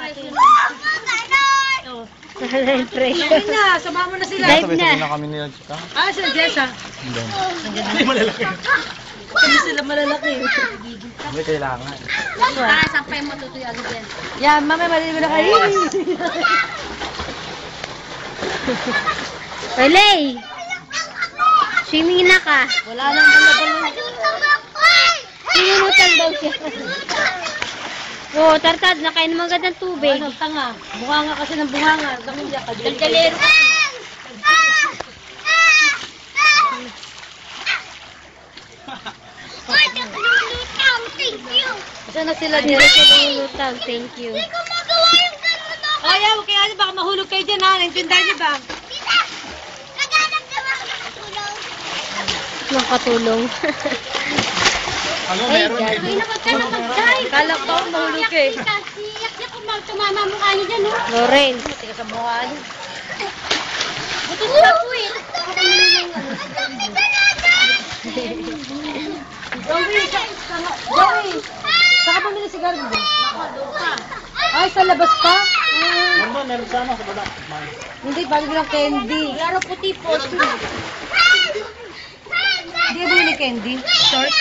Sige na, sama mo na sila. Sabay-sabay na kami nila, chika. Ah, sila Jessa. Hindi. Hindi malalaki. Hindi sila malalaki. Hindi kailangan. Ah, sampay mo tutoy agad yan. Yan, mamaya maliligo na kayo. Olay! Swimming na ka. Wala nang bala-bala. Sinunutang daw siya. Oo, tartad. Nakain mo agad ng tubig. Ano, tanga. Bunganga kasi ng bunganga. Gamilya ka. Dalgalero. Saan na sila Hindi dito? siya lumulutang. Thank you. Oh, yeah, okay. Ano, baka mahulog kayo dyan, ha? Naintindihan niyo ba? Nakatulong. Ano, Ay, meron God. eh. Ay, napagkay. Kala ko, mahulog eh. Iyak kung tumama mukha niyo dyan, no? Lawrence. Tika sa mukha niyo. Buti nila po eh. Joey, Joey. Saan ka bumili sigarilyo? Ay, sa labas pa? Ano ba, meron sana sa baba. Hindi, bago lang candy. Laro puti po. Hindi bumili candy. Short.